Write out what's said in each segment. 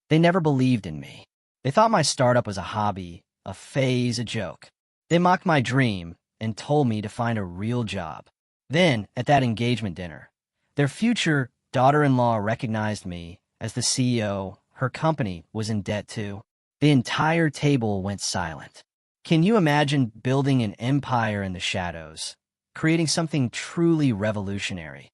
They never believed in me. They thought my startup was a hobby, a phase, a joke. They mocked my dream and told me to find a real job. Then, at that engagement dinner, their future daughter-in-law recognized me as the CEO her company was in debt to. The entire table went silent. Can you imagine building an empire in the shadows, creating something truly revolutionary,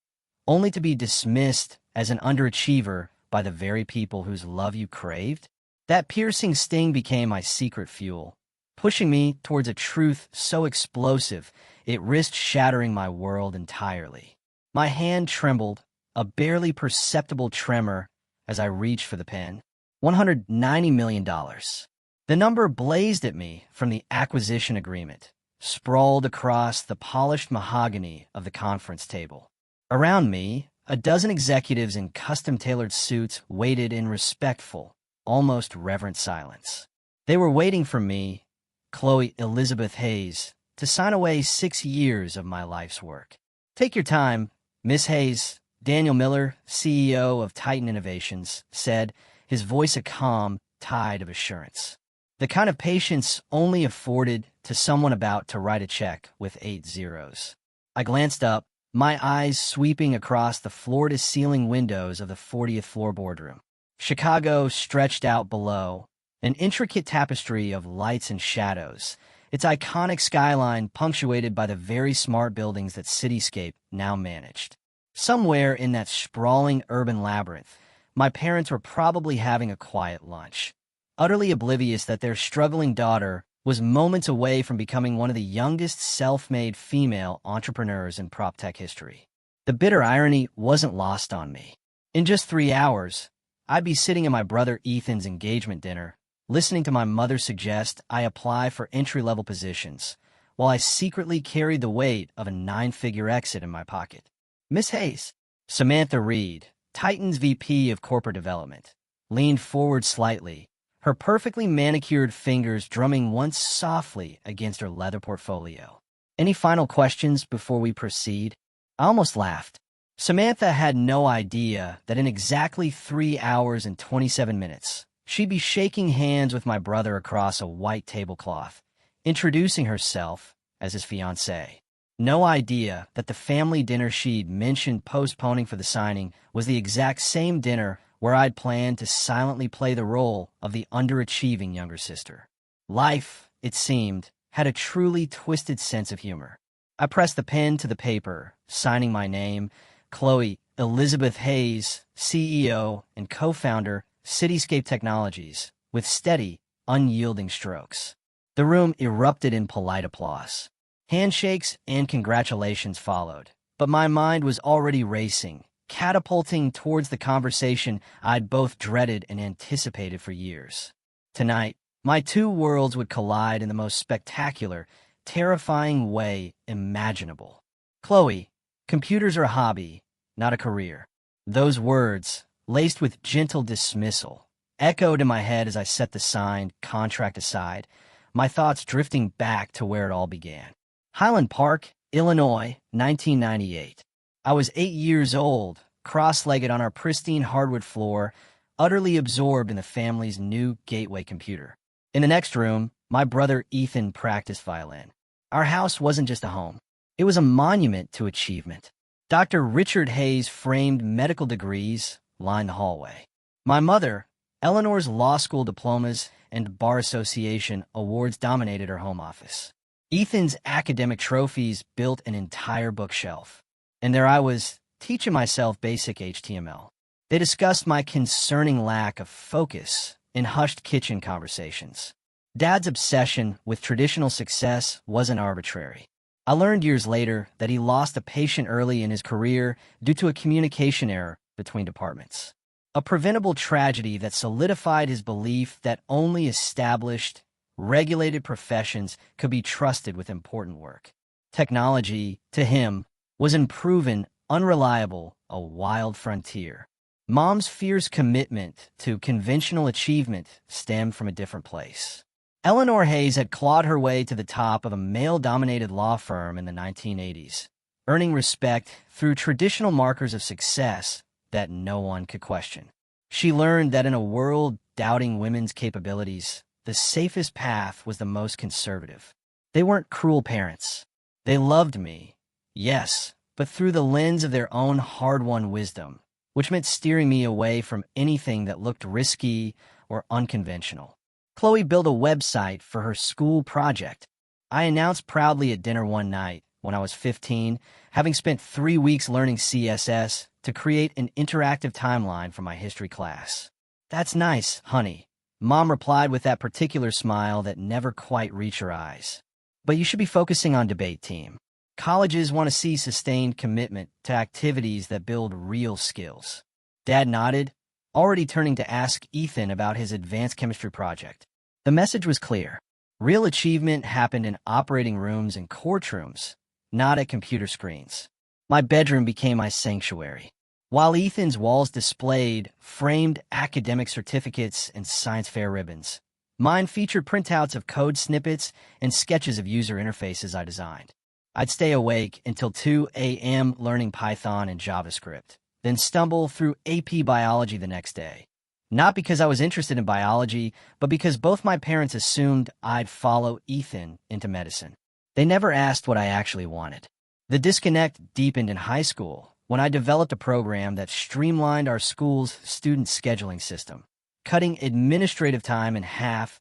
only to be dismissed as an underachiever by the very people whose love you craved? That piercing sting became my secret fuel, pushing me towards a truth so explosive it risked shattering my world entirely. My hand trembled, a barely perceptible tremor, as I reached for the pen. $190 million. The number blazed at me from the acquisition agreement, sprawled across the polished mahogany of the conference table. Around me, a dozen executives in custom-tailored suits waited in respectful, almost reverent silence. They were waiting for me, Chloe Elizabeth Hayes, to sign away 6 years of my life's work. "Take your time, Miss Hayes," Daniel Miller, CEO of Titan Innovations, said, his voice a calm tide of assurance. The kind of patience only afforded to someone about to write a check with 8 zeros. I glanced up, my eyes sweeping across the floor-to-ceiling windows of the 40th floor boardroom. Chicago stretched out below, an intricate tapestry of lights and shadows, its iconic skyline punctuated by the very smart buildings that Cityscape now managed. Somewhere in that sprawling urban labyrinth, my parents were probably having a quiet lunch, utterly oblivious that their struggling daughter was moments away from becoming one of the youngest self-made female entrepreneurs in PropTech history. The bitter irony wasn't lost on me. In just 3 hours, I'd be sitting at my brother Ethan's engagement dinner, listening to my mother suggest I apply for entry-level positions, while I secretly carried the weight of a 9-figure exit in my pocket. "Miss Hayes," Samantha Reed, Titan's VP of Corporate Development, leaned forward slightly, her perfectly manicured fingers drumming once softly against her leather portfolio. "Any final questions before we proceed?" I almost laughed. Samantha had no idea that in exactly 3 hours and 27 minutes, she'd be shaking hands with my brother across a white tablecloth, introducing herself as his fiancée. No idea that the family dinner she'd mentioned postponing for the signing was the exact same dinner where I'd planned to silently play the role of the underachieving younger sister. Life, it seemed, had a truly twisted sense of humor. I pressed the pen to the paper, signing my name, Chloe Elizabeth Hayes, CEO and co-founder, Cityscape Technologies, with steady, unyielding strokes. The room erupted in polite applause. Handshakes and congratulations followed, but my mind was already racing, catapulting towards the conversation I'd both dreaded and anticipated for years. Tonight, my two worlds would collide in the most spectacular, terrifying way imaginable. "Chloe, computers are a hobby, not a career." Those words, laced with gentle dismissal, echoed in my head as I set the signed contract aside, my thoughts drifting back to where it all began. Highland Park, Illinois, 1998. I was 8 years old, cross-legged on our pristine hardwood floor, utterly absorbed in the family's new Gateway computer. In the next room, my brother Ethan practiced violin. Our house wasn't just a home. It was a monument to achievement. Dr. Richard Hayes' framed medical degrees lined the hallway. My mother, Eleanor's law school diplomas and Bar Association awards dominated her home office. Ethan's academic trophies built an entire bookshelf. And there I was, teaching myself basic HTML. They discussed my concerning lack of focus in hushed kitchen conversations. Dad's obsession with traditional success wasn't arbitrary. I learned years later that he lost a patient early in his career due to a communication error between departments. A preventable tragedy that solidified his belief that only established, regulated professions could be trusted with important work. Technology, to him, was unproven, unreliable, a wild frontier. Mom's fierce commitment to conventional achievement stemmed from a different place. Eleanor Hayes had clawed her way to the top of a male-dominated law firm in the 1980s, earning respect through traditional markers of success that no one could question. She learned that in a world doubting women's capabilities, the safest path was the most conservative. They weren't cruel parents. They loved me, yes, but through the lens of their own hard-won wisdom, which meant steering me away from anything that looked risky or unconventional. Chloe built a website for her school project. I announced proudly at dinner one night, when I was 15, having spent 3 weeks learning CSS to create an interactive timeline for my history class. "That's nice, honey," Mom replied with that particular smile that never quite reached her eyes. "But you should be focusing on debate team. Colleges want to see sustained commitment to activities that build real skills." Dad nodded, already turning to ask Ethan about his advanced chemistry project. The message was clear. Real achievement happened in operating rooms and courtrooms, not at computer screens. My bedroom became my sanctuary. While Ethan's walls displayed framed academic certificates and science fair ribbons, mine featured printouts of code snippets and sketches of user interfaces I designed. I'd stay awake until 2 a.m. learning Python and JavaScript, then stumble through AP Biology the next day. Not because I was interested in biology, but because both my parents assumed I'd follow Ethan into medicine. They never asked what I actually wanted. The disconnect deepened in high school when I developed a program that streamlined our school's student scheduling system, cutting administrative time in half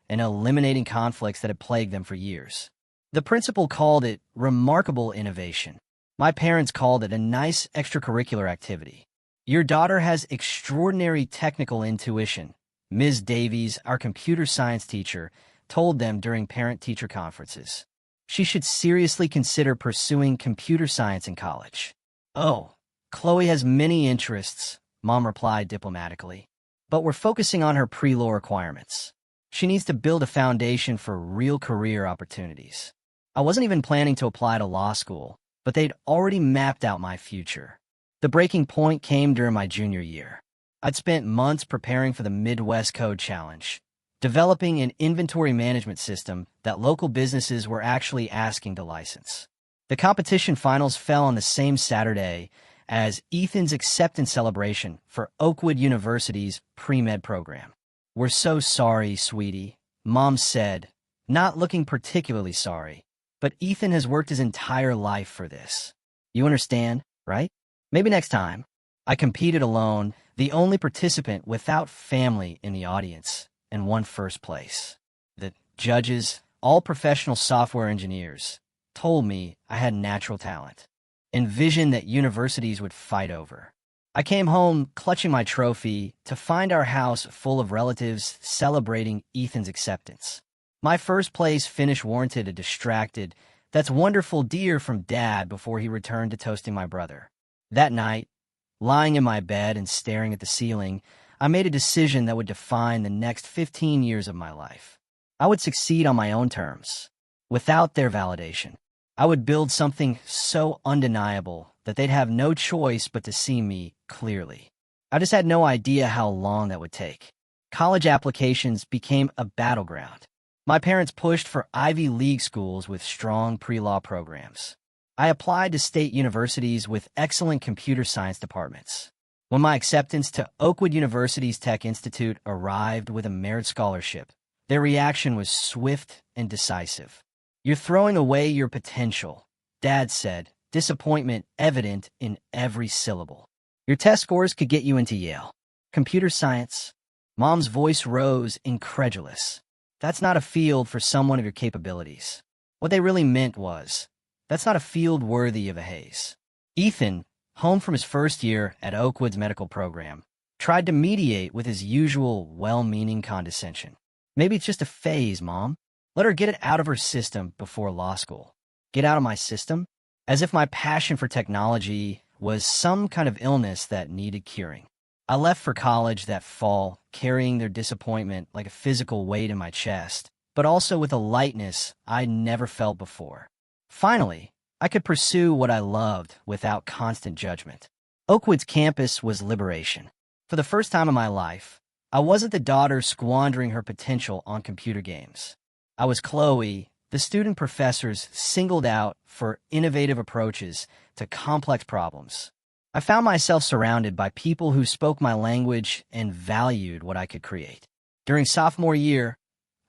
and eliminating conflicts that had plagued them for years. The principal called it remarkable innovation. My parents called it a nice extracurricular activity. "Your daughter has extraordinary technical intuition," Ms. Davies, our computer science teacher, told them during parent-teacher conferences. "She should seriously consider pursuing computer science in college." "Oh, Chloe has many interests," Mom replied diplomatically. "But we're focusing on her pre-law requirements. She needs to build a foundation for real career opportunities." I wasn't even planning to apply to law school, but they'd already mapped out my future. The breaking point came during my junior year. I'd spent months preparing for the Midwest Code Challenge, developing an inventory management system that local businesses were actually asking to license. The competition finals fell on the same Saturday as Ethan's acceptance celebration for Oakwood University's pre-med program. "We're so sorry, sweetie," Mom said, not looking particularly sorry. "But Ethan has worked his entire life for this. You understand, right? Maybe next time." I competed alone, the only participant without family in the audience, and won first place. The judges, all professional software engineers, told me I had natural talent, and vision that universities would fight over. I came home clutching my trophy to find our house full of relatives celebrating Ethan's acceptance. My first place finish warranted a distracted, "That's wonderful, dear," from Dad before he returned to toasting my brother. That night, lying in my bed and staring at the ceiling, I made a decision that would define the next 15 years of my life. I would succeed on my own terms, without their validation. I would build something so undeniable that they'd have no choice but to see me clearly. I just had no idea how long that would take. College applications became a battleground. My parents pushed for Ivy League schools with strong pre-law programs. I applied to state universities with excellent computer science departments. When my acceptance to Oakwood University's Tech Institute arrived with a merit scholarship, their reaction was swift and decisive. "You're throwing away your potential," Dad said, disappointment evident in every syllable. "Your test scores could get you into Yale. Computer science." Mom's voice rose, incredulous. "That's not a field for someone of your capabilities." What they really meant was, that's not a field worthy of a Hayes. Ethan, home from his first year at Oakwood's medical program, tried to mediate with his usual well-meaning condescension. "Maybe it's just a phase, Mom. Let her get it out of her system before law school." Get out of my system? As if my passion for technology was some kind of illness that needed curing. I left for college that fall, carrying their disappointment like a physical weight in my chest, but also with a lightness I'd never felt before. Finally, I could pursue what I loved without constant judgment. Oakwood's campus was liberation. For the first time in my life, I wasn't the daughter squandering her potential on computer games. I was Chloe, the student professors singled out for innovative approaches to complex problems. I found myself surrounded by people who spoke my language and valued what I could create. During sophomore year,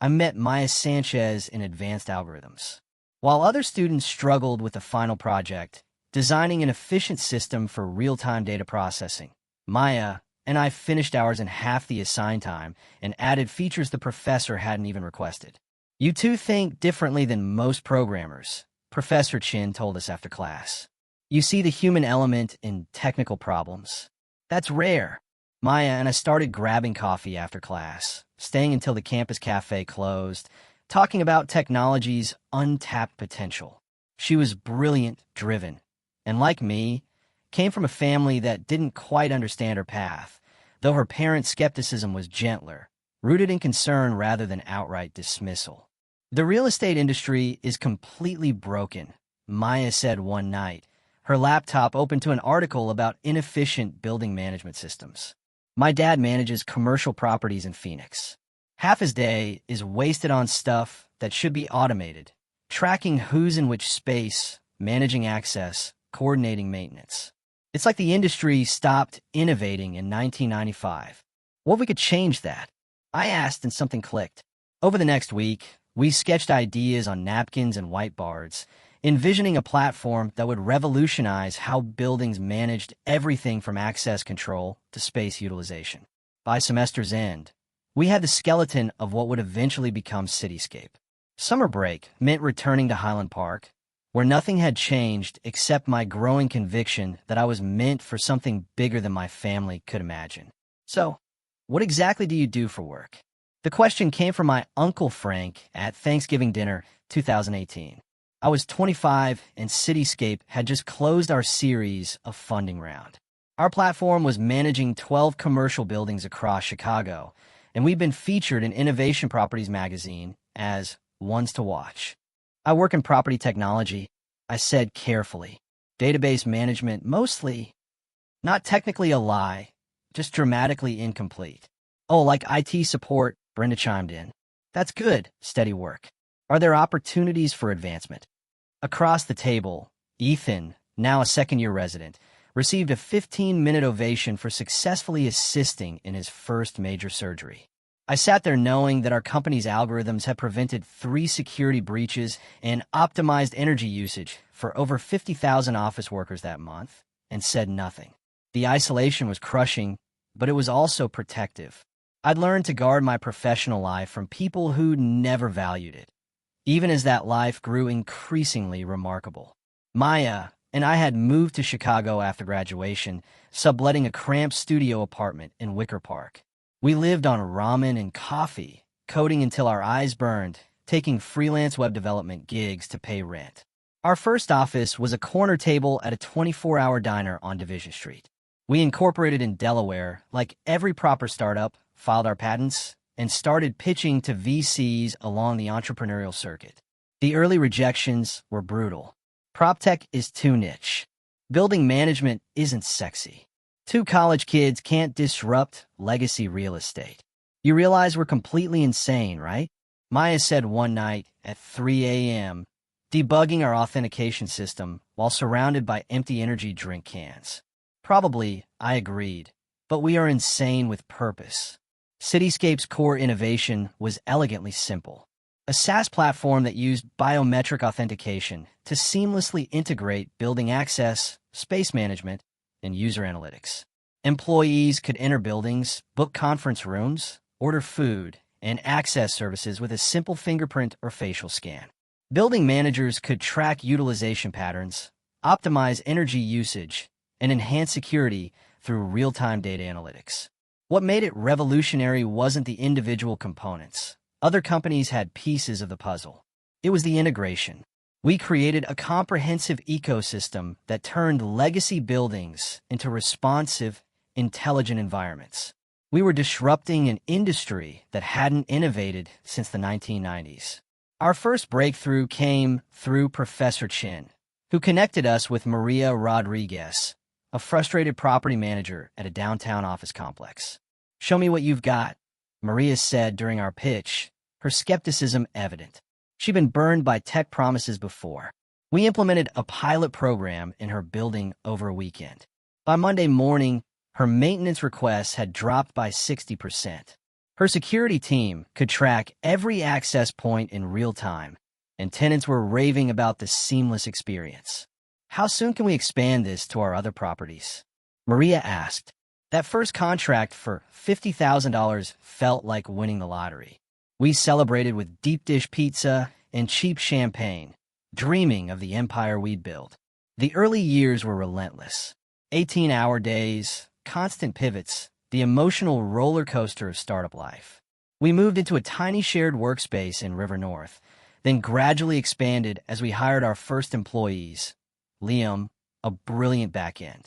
I met Maya Sanchez in advanced algorithms. While other students struggled with the final project, designing an efficient system for real-time data processing, Maya and I finished ours in half the assigned time and added features the professor hadn't even requested. You two think differently than most programmers, Professor Chin told us after class. You see the human element in technical problems. That's rare. Maya and I started grabbing coffee after class, staying until the campus cafe closed, talking about technology's untapped potential. She was brilliant, driven, and like me, came from a family that didn't quite understand her path, though her parents' skepticism was gentler, rooted in concern rather than outright dismissal. The real estate industry is completely broken, Maya said one night, her laptop open to an article about inefficient building management systems. My dad manages commercial properties in Phoenix. Half his day is wasted on stuff that should be automated, tracking who's in which space, managing access, coordinating maintenance. It's like the industry stopped innovating in 1995. What if we could change that? I asked and something clicked. Over the next week, we sketched ideas on napkins and whiteboards, envisioning a platform that would revolutionize how buildings managed everything from access control to space utilization. By semester's end, we had the skeleton of what would eventually become Cityscape. Summer break meant returning to Highland Park, where nothing had changed except my growing conviction that I was meant for something bigger than my family could imagine. So, what exactly do you do for work? The question came from my Uncle Frank at Thanksgiving dinner 2018. I was 25 and Cityscape had just closed our series of funding round. Our platform was managing 12 commercial buildings across Chicago, and we've been featured in Innovation Properties magazine as ones to watch. I work in property technology, I said carefully. Database management mostly. Not technically a lie, just dramatically incomplete. Oh, like IT support, Brenda chimed in. That's good, steady work. Are there opportunities for advancement? Across the table, Ethan, now a second-year resident, received a 15-minute ovation for successfully assisting in his first major surgery. I sat there knowing that our company's algorithms had prevented 3 security breaches and optimized energy usage for over 50,000 office workers that month, and said nothing. The isolation was crushing, but it was also protective. I'd learned to guard my professional life from people who never valued it, even as that life grew increasingly remarkable. Maya and I had moved to Chicago after graduation, subletting a cramped studio apartment in Wicker Park. We lived on ramen and coffee, coding until our eyes burned, taking freelance web development gigs to pay rent. Our first office was a corner table at a 24-hour diner on Division Street. We incorporated in Delaware, like every proper startup, filed our patents, and started pitching to VCs along the entrepreneurial circuit. The early rejections were brutal. PropTech is too niche. Building management isn't sexy. 2 college kids can't disrupt legacy real estate. You realize we're completely insane, right? Maya said one night at 3 a.m., debugging our authentication system while surrounded by empty energy drink cans. Probably, I agreed, but we are insane with purpose. Cityscape's core innovation was elegantly simple. A SaaS platform that used biometric authentication to seamlessly integrate building access, space management, and user analytics. Employees could enter buildings, book conference rooms, order food, and access services with a simple fingerprint or facial scan. Building managers could track utilization patterns, optimize energy usage, and enhance security through real-time data analytics. What made it revolutionary wasn't the individual components. Other companies had pieces of the puzzle. It was the integration. We created a comprehensive ecosystem that turned legacy buildings into responsive, intelligent environments. We were disrupting an industry that hadn't innovated since the 1990s. Our first breakthrough came through Professor Chin, who connected us with Maria Rodriguez, a frustrated property manager at a downtown office complex. "Show me what you've got," Maria said during our pitch, her skepticism evident. She'd been burned by tech promises before. We implemented a pilot program in her building over a weekend. By Monday morning, her maintenance requests had dropped by 60%. Her security team could track every access point in real time, and tenants were raving about the seamless experience. How soon can we expand this to our other properties? Maria asked. That first contract for $50,000 felt like winning the lottery. We celebrated with deep dish pizza and cheap champagne, dreaming of the empire we'd build. The early years were relentless. 18-hour days, constant pivots, the emotional roller coaster of startup life. We moved into a tiny shared workspace in River North, then gradually expanded as we hired our first employees. Liam, a brilliant backend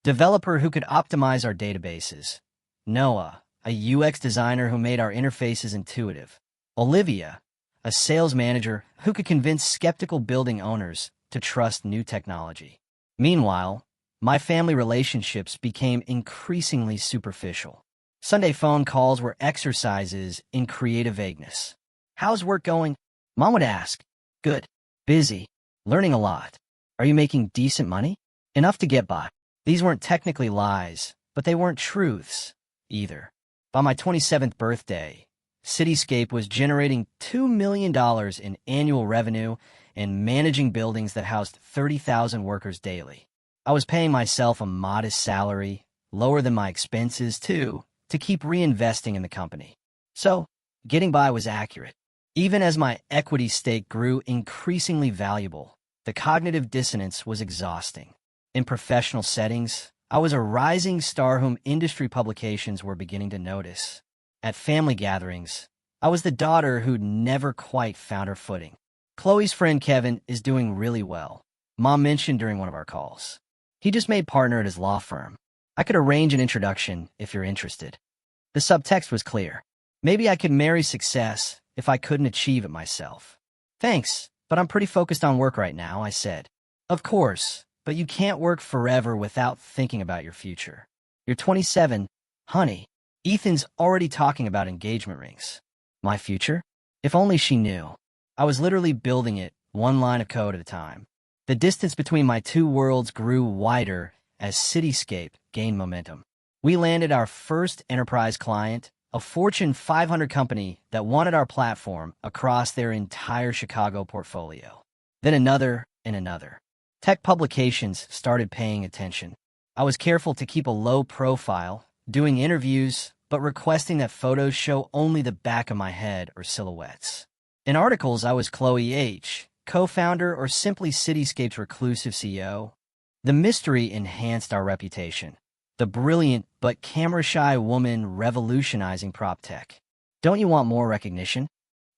developer who could optimize our databases. Noah, a UX designer who made our interfaces intuitive. Olivia, a sales manager who could convince skeptical building owners to trust new technology. Meanwhile, my family relationships became increasingly superficial. Sunday phone calls were exercises in creative vagueness. How's work going? Mom would ask. Good. Busy. Learning a lot. Are you making decent money? Enough to get by. These weren't technically lies, but they weren't truths either. By my 27th birthday, Cityscape was generating $2 million in annual revenue and managing buildings that housed 30,000 workers daily. I was paying myself a modest salary, lower than my expenses too, to keep reinvesting in the company. So, getting by was accurate. Even as my equity stake grew increasingly valuable, the cognitive dissonance was exhausting. In professional settings, I was a rising star whom industry publications were beginning to notice. At family gatherings, I was the daughter who'd never quite found her footing. Chloe's friend Kevin is doing really well, Mom mentioned during one of our calls. He just made partner at his law firm. I could arrange an introduction if you're interested. The subtext was clear. Maybe I could marry success if I couldn't achieve it myself. Thanks, but I'm pretty focused on work right now, I said. Of course, but you can't work forever without thinking about your future. You're 27, honey. Ethan's already talking about engagement rings. My future? If only she knew. I was literally building it, one line of code at a time. The distance between my two worlds grew wider as Cityscape gained momentum. We landed our first enterprise client, a Fortune 500 company that wanted our platform across their entire Chicago portfolio. Then another and another. Tech publications started paying attention. I was careful to keep a low profile, doing interviews, but requesting that photos show only the back of my head or silhouettes. In articles, I was Chloe H., co-founder or simply Cityscape's reclusive CEO. The mystery enhanced our reputation. The brilliant but camera-shy woman revolutionizing prop tech. Don't you want more recognition?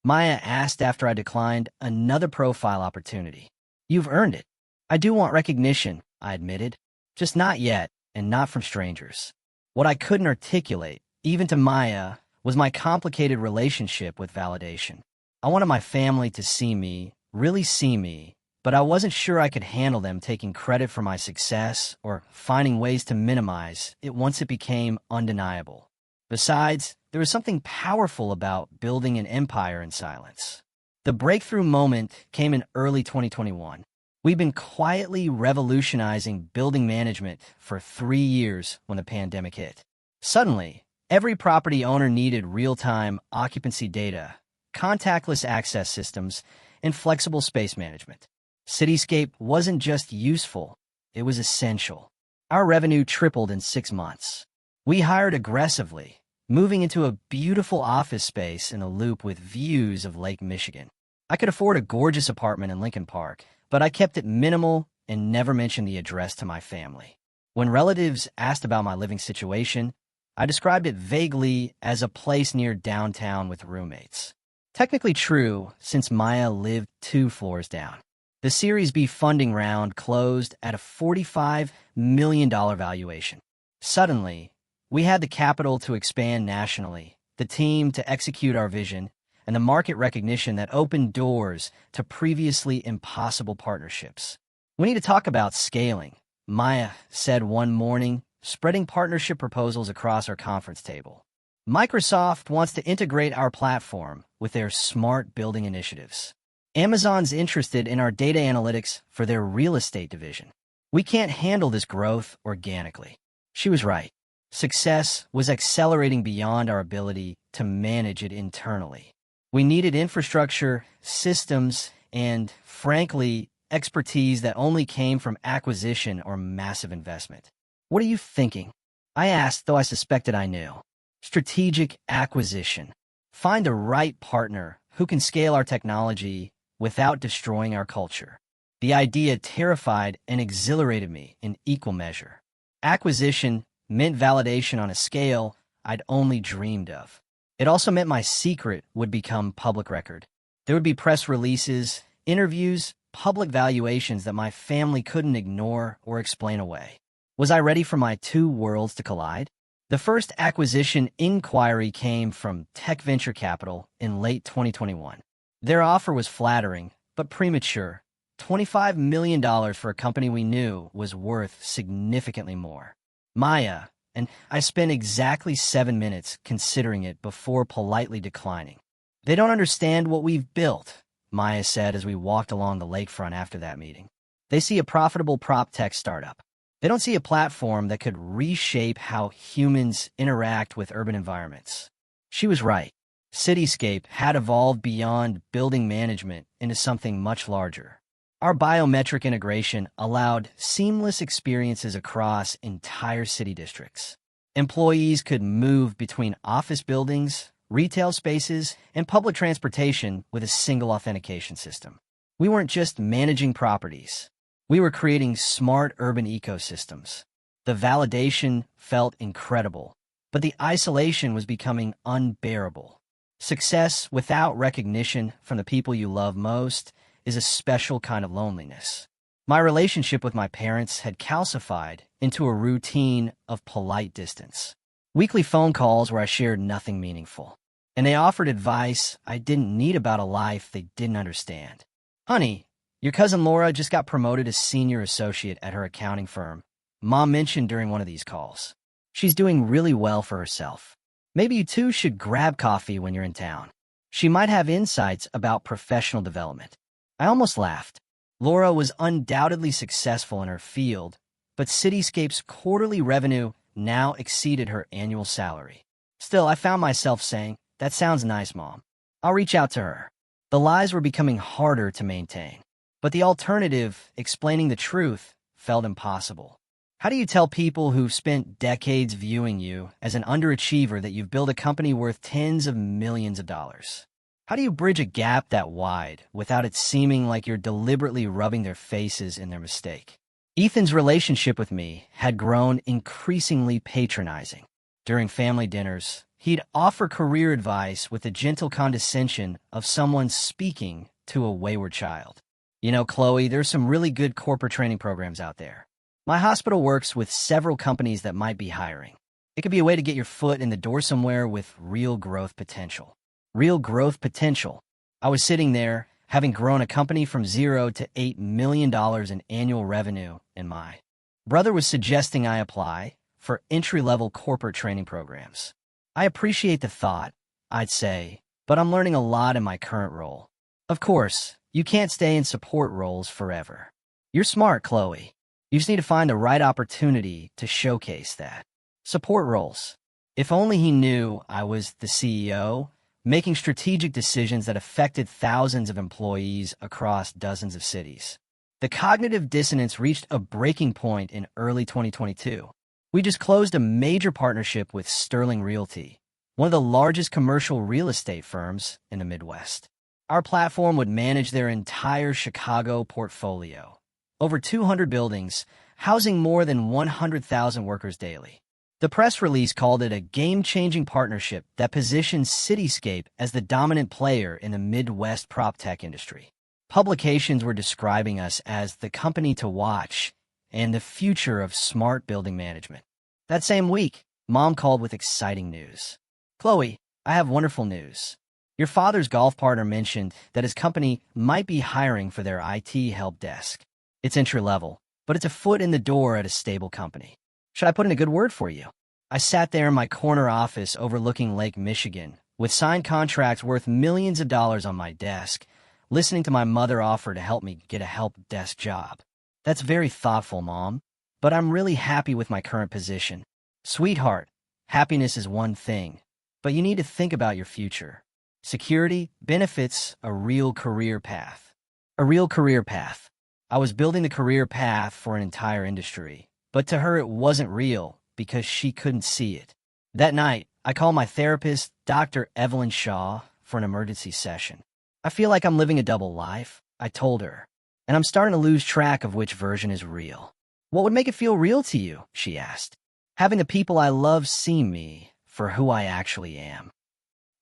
Maya asked after I declined another profile opportunity. You've earned it. I do want recognition, I admitted. Just not yet, and not from strangers. What I couldn't articulate, even to Maya, was my complicated relationship with validation. I wanted my family to see me, really see me, but I wasn't sure I could handle them taking credit for my success or finding ways to minimize it once it became undeniable. Besides, there was something powerful about building an empire in silence. The breakthrough moment came in early 2021. We'd been quietly revolutionizing building management for 3 years when the pandemic hit. Suddenly, every property owner needed real-time occupancy data, contactless access systems, and flexible space management. Cityscape wasn't just useful, it was essential. Our revenue tripled in 6 months. We hired aggressively, moving into a beautiful office space in a loop with views of Lake Michigan. I could afford a gorgeous apartment in Lincoln Park, but I kept it minimal and never mentioned the address to my family. When relatives asked about my living situation, I described it vaguely as a place near downtown with roommates. Technically true, since Maya lived 2 floors down. The Series B funding round closed at a $45 million valuation. Suddenly, we had the capital to expand nationally, the team to execute our vision, and the market recognition that opened doors to previously impossible partnerships. We need to talk about scaling, Maya said one morning, spreading partnership proposals across our conference table. Microsoft wants to integrate our platform with their smart building initiatives. Amazon's interested in our data analytics for their real estate division. We can't handle this growth organically. She was right. Success was accelerating beyond our ability to manage it internally. We needed infrastructure, systems, and, frankly, expertise that only came from acquisition or massive investment. What are you thinking? I asked, though I suspected I knew. Strategic acquisition. Find the right partner who can scale our technology without destroying our culture. The idea terrified and exhilarated me in equal measure. Acquisition meant validation on a scale I'd only dreamed of. It also meant my secret would become public record. There would be press releases, interviews, public valuations that my family couldn't ignore or explain away. Was I ready for my two worlds to collide? The first acquisition inquiry came from Tech Venture Capital in late 2021. Their offer was flattering, but premature. $25 million for a company we knew was worth significantly more. Maya, and I spent exactly 7 minutes considering it before politely declining. They don't understand what we've built, Maya said as we walked along the lakefront after that meeting. They see a profitable prop tech startup. They don't see a platform that could reshape how humans interact with urban environments. She was right. Cityscape had evolved beyond building management into something much larger. Our biometric integration allowed seamless experiences across entire city districts. Employees could move between office buildings, retail spaces, and public transportation with a single authentication system. We weren't just managing properties. We were creating smart urban ecosystems. The validation felt incredible, but the isolation was becoming unbearable. Success without recognition from the people you love most is a special kind of loneliness. My relationship with my parents had calcified into a routine of polite distance. Weekly phone calls where I shared nothing meaningful. And they offered advice I didn't need about a life they didn't understand. Honey, your cousin Laura just got promoted as senior associate at her accounting firm, Mom mentioned during one of these calls. She's doing really well for herself. Maybe you two should grab coffee when you're in town. She might have insights about professional development. I almost laughed. Laura was undoubtedly successful in her field, but Cityscape's quarterly revenue now exceeded her annual salary. Still, I found myself saying, "That sounds nice, Mom. I'll reach out to her." The lies were becoming harder to maintain, but the alternative, explaining the truth, felt impossible. How do you tell people who've spent decades viewing you as an underachiever that you've built a company worth tens of millions of dollars? How do you bridge a gap that wide without it seeming like you're deliberately rubbing their faces in their mistake? Ethan's relationship with me had grown increasingly patronizing. During family dinners, he'd offer career advice with the gentle condescension of someone speaking to a wayward child. You know, Chloe, there's some really good corporate training programs out there. My hospital works with several companies that might be hiring. It could be a way to get your foot in the door somewhere with real growth potential. Real growth potential. I was sitting there, having grown a company from $0 to $8 million in annual revenue, and my brother was suggesting I apply for entry-level corporate training programs. I appreciate the thought, I'd say, but I'm learning a lot in my current role. Of course, you can't stay in support roles forever. You're smart, Chloe. You just need to find the right opportunity to showcase that. Support roles. If only he knew I was the CEO, making strategic decisions that affected thousands of employees across dozens of cities. The cognitive dissonance reached a breaking point in early 2022. We just closed a major partnership with Sterling Realty, one of the largest commercial real estate firms in the Midwest. Our platform would manage their entire Chicago portfolio, over 200 buildings, housing more than 100,000 workers daily. The press release called it a game-changing partnership that positions Cityscape as the dominant player in the Midwest PropTech industry. Publications were describing us as the company to watch and the future of smart building management. That same week, Mom called with exciting news. "Chloe, I have wonderful news. Your father's golf partner mentioned that his company might be hiring for their IT help desk. It's entry-level, but it's a foot in the door at a stable company. Should I put in a good word for you?" I sat there in my corner office overlooking Lake Michigan, with signed contracts worth millions of dollars on my desk, listening to my mother offer to help me get a help desk job. That's very thoughtful, Mom. But I'm really happy with my current position. Sweetheart, happiness is one thing, but you need to think about your future. Security, benefits, a real career path. A real career path. I was building the career path for an entire industry, but to her it wasn't real because she couldn't see it. That night, I called my therapist, Dr. Evelyn Shaw, for an emergency session. I feel like I'm living a double life, I told her, and I'm starting to lose track of which version is real. What would make it feel real to you? She asked. Having the people I love see me for who I actually am.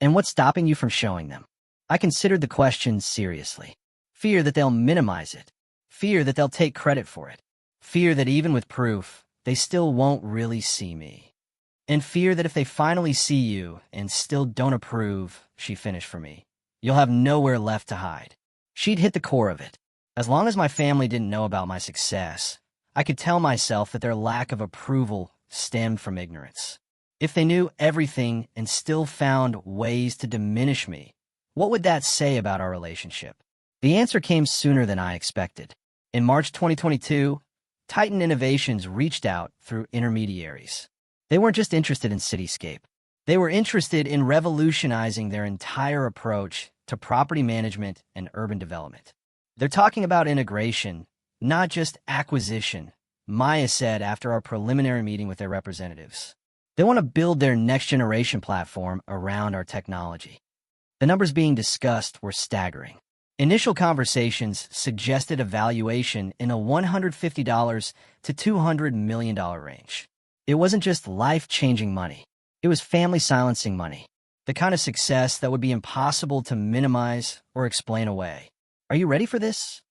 And what's stopping you from showing them? I considered the question seriously. Fear that they'll minimize it. Fear that they'll take credit for it. Fear that even with proof, they still won't really see me. And fear that if they finally see you and still don't approve, she finished for me, you'll have nowhere left to hide. She'd hit the core of it. As long as my family didn't know about my success, I could tell myself that their lack of approval stemmed from ignorance. If they knew everything and still found ways to diminish me, what would that say about our relationship? The answer came sooner than I expected. In March 2022, Titan Innovations reached out through intermediaries. They weren't just interested in Cityscape. They were interested in revolutionizing their entire approach to property management and urban development. They're talking about integration, not just acquisition, Maya said after our preliminary meeting with their representatives. They want to build their next-generation platform around our technology. The numbers being discussed were staggering. Initial conversations suggested a valuation in a $150 to $200 million range. It wasn't just life-changing money. It was family-silencing money, the kind of success that would be impossible to minimize or explain away. Are you ready for this?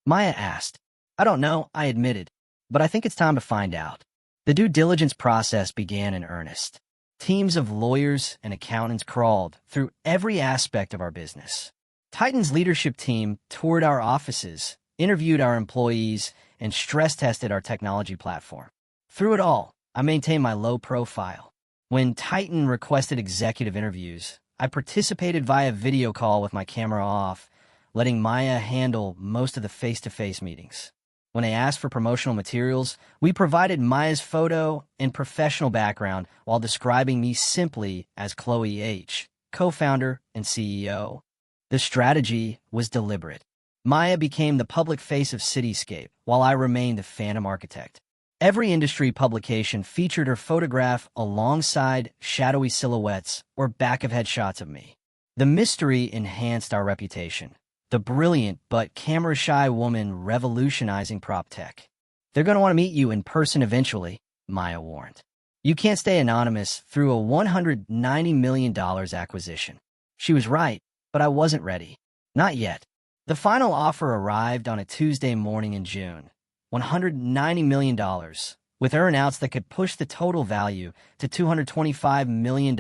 Maya asked. I don't know, I admitted, but I think it's time to find out. The due diligence process began in earnest. Teams of lawyers and accountants crawled through every aspect of our business. Titan's leadership team toured our offices, interviewed our employees, and stress-tested our technology platform. Through it all, I maintained my low profile. When Titan requested executive interviews, I participated via video call with my camera off, letting Maya handle most of the face-to-face meetings. When they asked for promotional materials, we provided Maya's photo and professional background while describing me simply as Chloe H., co-founder and CEO. The strategy was deliberate. Maya became the public face of Cityscape, while I remained the phantom architect. Every industry publication featured her photograph alongside shadowy silhouettes or back-of-head shots of me. The mystery enhanced our reputation. The brilliant but camera-shy woman revolutionizing prop tech. They're going to want to meet you in person eventually, Maya warned. You can't stay anonymous through a $190 million acquisition. She was right, but I wasn't ready. Not yet. The final offer arrived on a Tuesday morning in June. $190 million, with earnouts that could push the total value to $225 million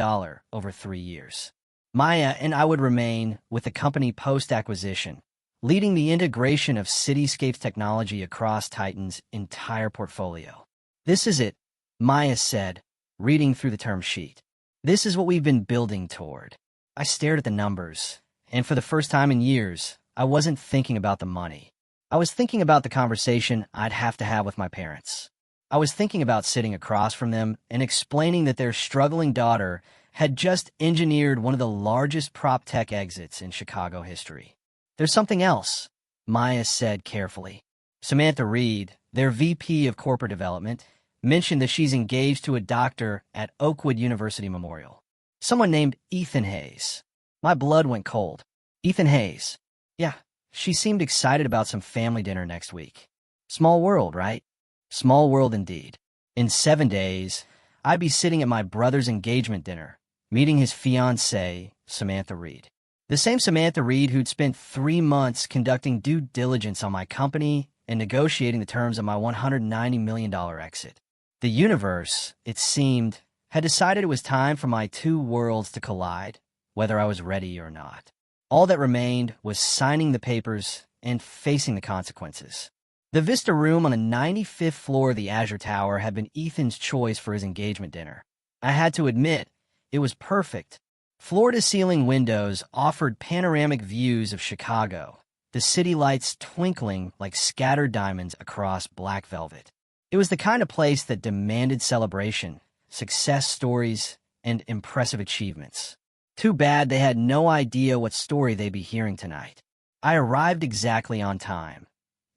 over 3 years. Maya and I would remain with the company post-acquisition, leading the integration of Cityscape's technology across Titan's entire portfolio. This is it, Maya said, reading through the term sheet. This is what we've been building toward. I stared at the numbers, and for the first time in years, I wasn't thinking about the money. I was thinking about the conversation I'd have to have with my parents. I was thinking about sitting across from them and explaining that their struggling daughter had just engineered one of the largest prop tech exits in Chicago history. There's something else, Maya said carefully. Samantha Reed, their VP of Corporate Development, mentioned that she's engaged to a doctor at Oakwood University Memorial. Someone named Ethan Hayes. My blood went cold. Ethan Hayes. Yeah, she seemed excited about some family dinner next week. Small world, right? Small world indeed. In 7 days, I'd be sitting at my brother's engagement dinner, meeting his fiancée, Samantha Reed. The same Samantha Reed who'd spent 3 months conducting due diligence on my company and negotiating the terms of my $190 million exit. The universe, it seemed, had decided it was time for my two worlds to collide, whether I was ready or not. All that remained was signing the papers and facing the consequences. The Vista Room on the 95th floor of the Azure Tower had been Ethan's choice for his engagement dinner. I had to admit, it was perfect. Floor-to-ceiling windows offered panoramic views of Chicago, the city lights twinkling like scattered diamonds across black velvet. It was the kind of place that demanded celebration, success stories, and impressive achievements. Too bad they had no idea what story they'd be hearing tonight. I arrived exactly on time.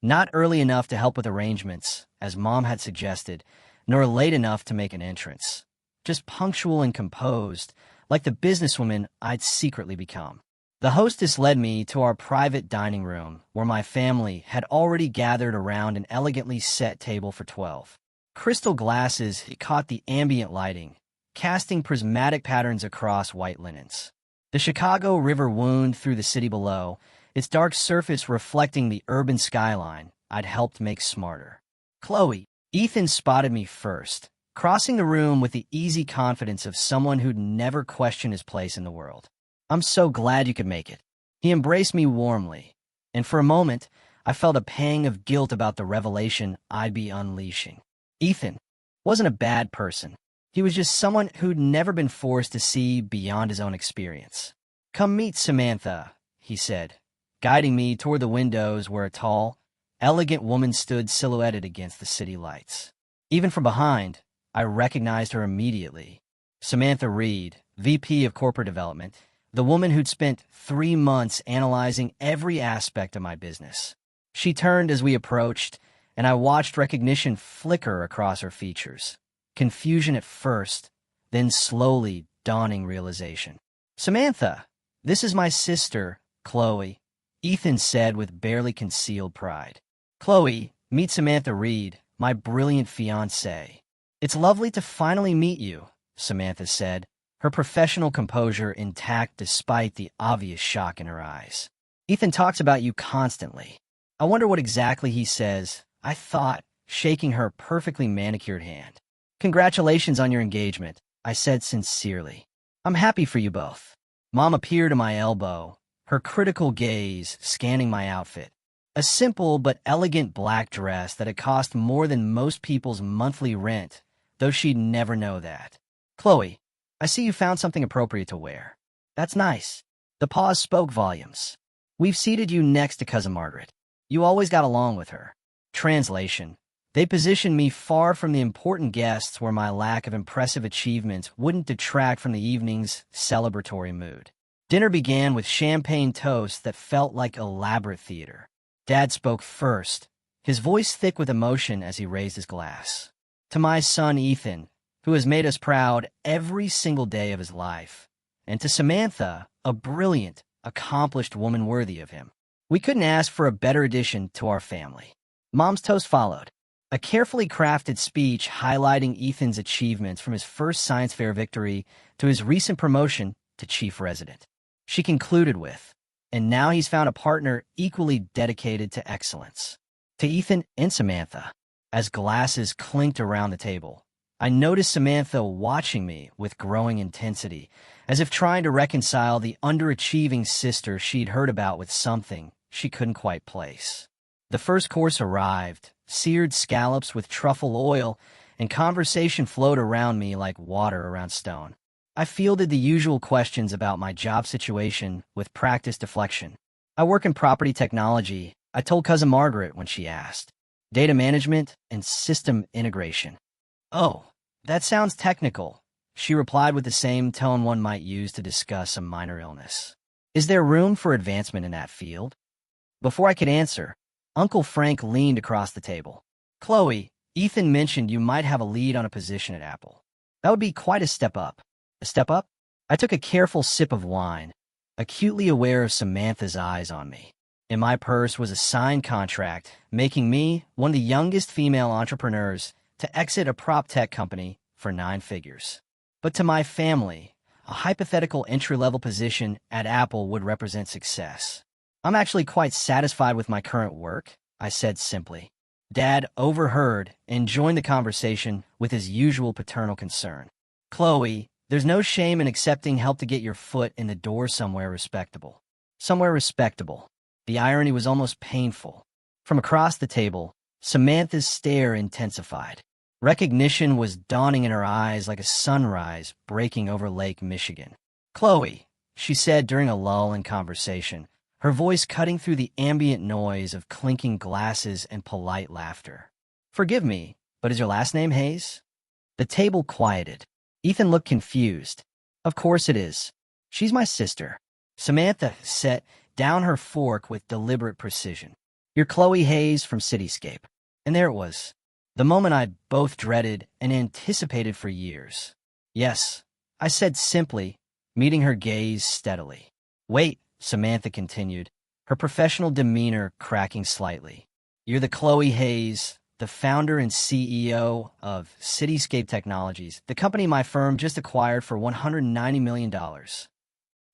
Not early enough to help with arrangements, as Mom had suggested, nor late enough to make an entrance. Just punctual and composed, like the businesswoman I'd secretly become. The hostess led me to our private dining room, where my family had already gathered around an elegantly set table for 12. Crystal glasses caught the ambient lighting, casting prismatic patterns across white linens. The Chicago River wound through the city below, its dark surface reflecting the urban skyline I'd helped make smarter. Chloe, Ethan spotted me first, crossing the room with the easy confidence of someone who'd never questioned his place in the world. "I'm so glad you could make it." He embraced me warmly, and for a moment, I felt a pang of guilt about the revelation I'd be unleashing. Ethan wasn't a bad person. He was just someone who'd never been forced to see beyond his own experience. "Come meet Samantha," he said, guiding me toward the windows where a tall, elegant woman stood silhouetted against the city lights. Even from behind, I recognized her immediately. Samantha Reed, VP of Corporate Development, the woman who'd spent 3 months analyzing every aspect of my business. She turned as we approached, and I watched recognition flicker across her features. Confusion at first, then slowly dawning realization. "Samantha, this is my sister, Chloe," Ethan said with barely concealed pride. "Chloe, meet Samantha Reed, my brilliant fiancée." "It's lovely to finally meet you," Samantha said, her professional composure intact despite the obvious shock in her eyes. "Ethan talks about you constantly. I wonder what exactly he says," I thought, shaking her perfectly manicured hand. "Congratulations on your engagement," I said sincerely. "I'm happy for you both." Mom appeared at my elbow, her critical gaze scanning my outfit. A simple but elegant black dress that had cost more than most people's monthly rent, though she'd never know that. "Chloe, I see you found something appropriate to wear." "That's nice." The pause spoke volumes. "We've seated you next to Cousin Margaret. You always got along with her." Translation: they positioned me far from the important guests where my lack of impressive achievements wouldn't detract from the evening's celebratory mood. Dinner began with champagne toasts that felt like elaborate theater. Dad spoke first, his voice thick with emotion as he raised his glass. "To my son Ethan, who has made us proud every single day of his life. And to Samantha, a brilliant, accomplished woman worthy of him. We couldn't ask for a better addition to our family." Mom's toast followed, a carefully crafted speech highlighting Ethan's achievements from his first science fair victory to his recent promotion to chief resident. She concluded with, "And now he's found a partner equally dedicated to excellence." To Ethan and Samantha, as glasses clinked around the table, I noticed Samantha watching me with growing intensity, as if trying to reconcile the underachieving sister she'd heard about with something she couldn't quite place. The first course arrived, seared scallops with truffle oil, and conversation flowed around me like water around stone. I fielded the usual questions about my job situation with practiced deflection. "I work in property technology," I told Cousin Margaret when she asked. "Data management and system integration." "Oh, that sounds technical," she replied with the same tone one might use to discuss a minor illness. "Is there room for advancement in that field?" Before I could answer, Uncle Frank leaned across the table. "Chloe, Ethan mentioned you might have a lead on a position at Apple. That would be quite a step up." "A step up?" I took a careful sip of wine, acutely aware of Samantha's eyes on me. In my purse was a signed contract, making me one of the youngest female entrepreneurs to exit a prop tech company for 9 figures. But to my family, a hypothetical entry-level position at Apple would represent success. "I'm actually quite satisfied with my current work," I said simply. Dad overheard and joined the conversation with his usual paternal concern. "Chloe, there's no shame in accepting help to get your foot in the door somewhere respectable." Somewhere respectable. The irony was almost painful. From across the table, Samantha's stare intensified. Recognition was dawning in her eyes like a sunrise breaking over Lake Michigan. "Chloe," she said during a lull in conversation, her voice cutting through the ambient noise of clinking glasses and polite laughter. "Forgive me, but is your last name Hayes?" The table quieted. Ethan looked confused. "Of course it is. She's my sister." Samantha set down her fork with deliberate precision. "You're Chloe Hayes from Cityscape." And there it was, the moment I'd both dreaded and anticipated for years. "Yes," I said simply, meeting her gaze steadily. "Wait," Samantha continued, her professional demeanor cracking slightly. "You're the Chloe Hayes, the founder and CEO of Cityscape Technologies, the company my firm just acquired for $190 million.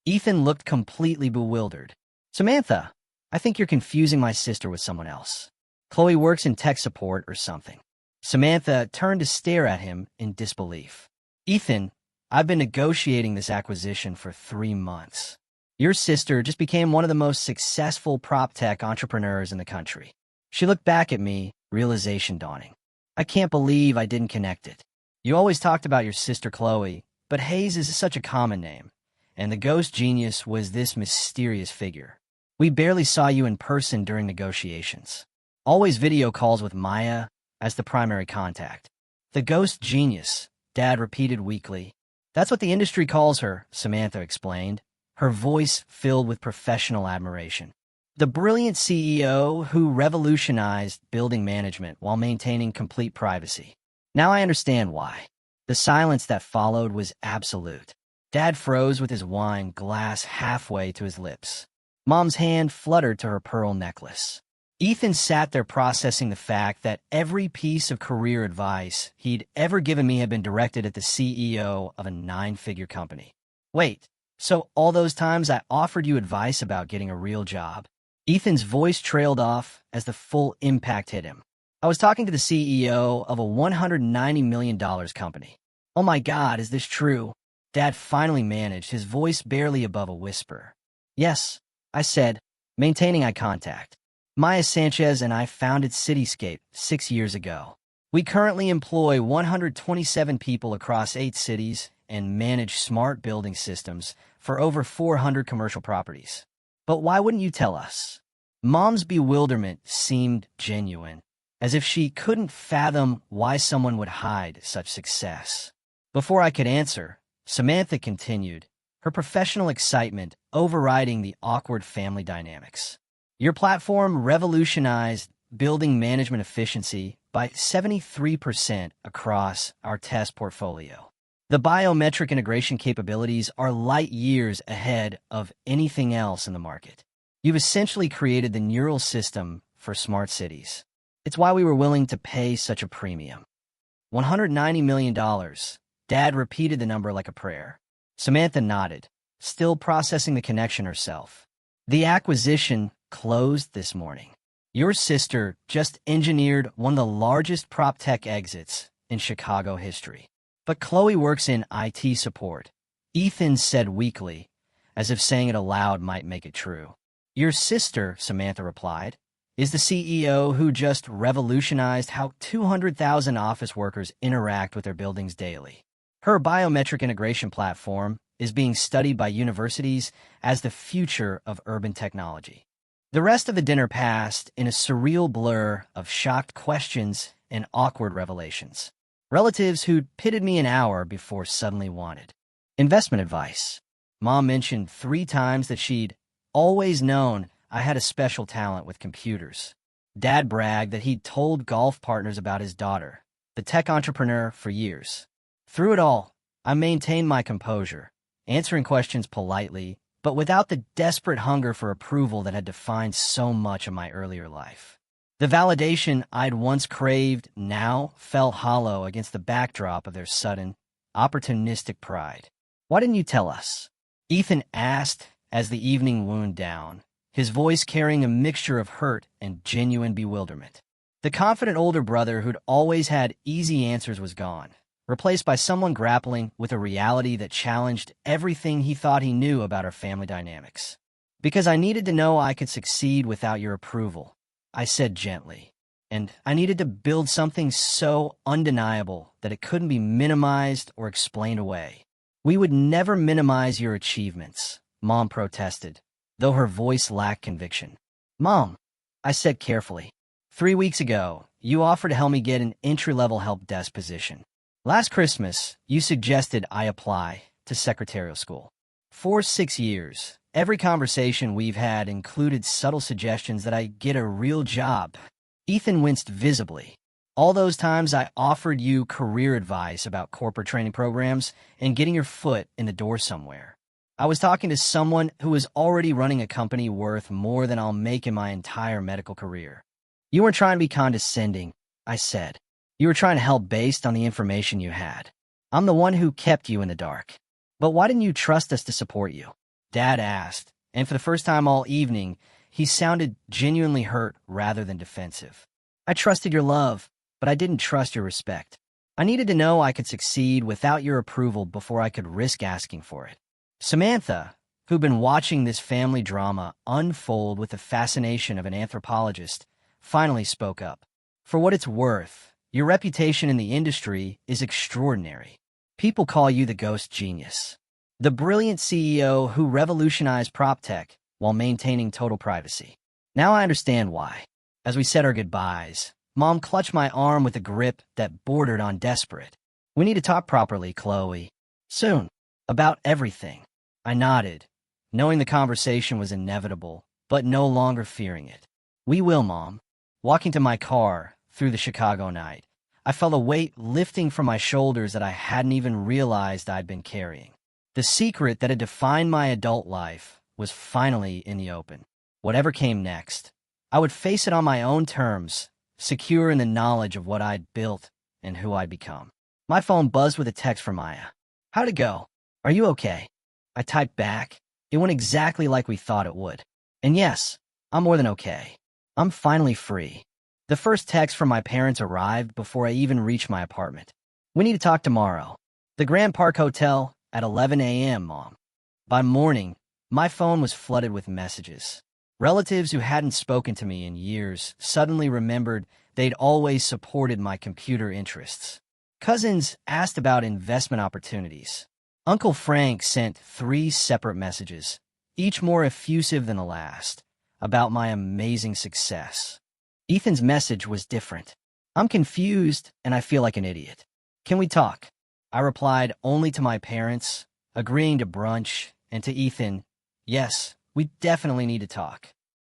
Ethan looked completely bewildered. "Samantha, I think you're confusing my sister with someone else. Chloe works in tech support or something." Samantha turned to stare at him in disbelief. "Ethan, I've been negotiating this acquisition for 3 months. Your sister just became one of the most successful prop tech entrepreneurs in the country." She looked back at me, realization dawning. "I can't believe I didn't connect it. You always talked about your sister Chloe, but Hayes is such a common name, and the ghost genius was this mysterious figure. We barely saw you in person during negotiations. Always video calls with Maya as the primary contact." "The ghost genius," Dad repeated weakly. "That's what the industry calls her," Samantha explained, her voice filled with professional admiration. "The brilliant CEO who revolutionized building management while maintaining complete privacy. Now I understand why." The silence that followed was absolute. Dad froze with his wine glass halfway to his lips. Mom's hand fluttered to her pearl necklace. Ethan sat there processing the fact that every piece of career advice he'd ever given me had been directed at the CEO of a 9-figure company. "Wait, so all those times I offered you advice about getting a real job?" Ethan's voice trailed off as the full impact hit him. "I was talking to the CEO of a $190 million company." "Oh my God, is this true?" Dad finally managed, his voice barely above a whisper. "Yes," I said, maintaining eye contact. "Maya Sanchez and I founded Cityscape 6 years ago. We currently employ 127 people across 8 cities and manage smart building systems for over 400 commercial properties. But why wouldn't you tell us?" Mom's bewilderment seemed genuine, as if she couldn't fathom why someone would hide such success. Before I could answer, Samantha continued, her professional excitement overriding the awkward family dynamics. "Your platform revolutionized building management efficiency by 73% across our test portfolio. The biometric integration capabilities are light years ahead of anything else in the market. You've essentially created the neural system for smart cities. It's why we were willing to pay such a premium." $190 million. Dad repeated the number like a prayer. Samantha nodded, still processing the connection herself. "The acquisition closed this morning. Your sister just engineered one of the largest prop tech exits in Chicago history. But Chloe works in IT support," Ethan said weakly, as if saying it aloud might make it true. "Your sister," Samantha replied, "is the CEO who just revolutionized how 200,000 office workers interact with their buildings daily. Her biometric integration platform is being studied by universities as the future of urban technology." The rest of the dinner passed in a surreal blur of shocked questions and awkward revelations. Relatives who'd pitted me an hour before suddenly wanted investment advice. Mom mentioned 3 times that she'd always known I had a special talent with computers. Dad bragged that he'd told golf partners about his daughter, the tech entrepreneur, for years. Through it all, I maintained my composure, answering questions politely, but without the desperate hunger for approval that had defined so much of my earlier life. The validation I'd once craved now fell hollow against the backdrop of their sudden, opportunistic pride. "Why didn't you tell us?" Ethan asked as the evening wound down, his voice carrying a mixture of hurt and genuine bewilderment. The confident older brother who'd always had easy answers was gone, replaced by someone grappling with a reality that challenged everything he thought he knew about our family dynamics. "Because I needed to know I could succeed without your approval," I said gently. "And I needed to build something so undeniable that it couldn't be minimized or explained away." "We would never minimize your achievements," Mom protested, though her voice lacked conviction. Mom, I said carefully, 3 weeks ago, you offered to help me get an entry-level help desk position. Last Christmas, you suggested I apply to secretarial school. For 6 years, every conversation we've had included subtle suggestions that I get a real job. Ethan winced visibly. All those times I offered you career advice about corporate training programs and getting your foot in the door somewhere. I was talking to someone who was already running a company worth more than I'll make in my entire medical career. You weren't trying to be condescending, I said. You were trying to help based on the information you had. I'm the one who kept you in the dark. But why didn't you trust us to support you? Dad asked, and for the first time all evening, he sounded genuinely hurt rather than defensive. I trusted your love, but I didn't trust your respect. I needed to know I could succeed without your approval before I could risk asking for it. Samantha, who'd been watching this family drama unfold with the fascination of an anthropologist, finally spoke up. For what it's worth, your reputation in the industry is extraordinary. People call you the ghost genius, the brilliant CEO who revolutionized prop tech while maintaining total privacy. Now I understand why. As we said our goodbyes, Mom clutched my arm with a grip that bordered on desperate. We need to talk properly, Chloe. Soon. About everything. I nodded, knowing the conversation was inevitable, but no longer fearing it. We will, Mom. Walking to my car through the Chicago night, I felt a weight lifting from my shoulders that I hadn't even realized I'd been carrying. The secret that had defined my adult life was finally in the open. Whatever came next, I would face it on my own terms, secure in the knowledge of what I'd built and who I'd become. My phone buzzed with a text from Maya. How'd it go? Are you okay? I typed back. It went exactly like we thought it would. And yes, I'm more than okay. I'm finally free. The first text from my parents arrived before I even reached my apartment. We need to talk tomorrow. The Grand Park Hotel at 11 a.m., Mom. By morning, my phone was flooded with messages. Relatives who hadn't spoken to me in years suddenly remembered they'd always supported my computer interests. Cousins asked about investment opportunities. Uncle Frank sent 3 separate messages, each more effusive than the last, about my amazing success. Ethan's message was different. I'm confused and I feel like an idiot. Can we talk? I replied only to my parents, agreeing to brunch, and to Ethan, yes, we definitely need to talk.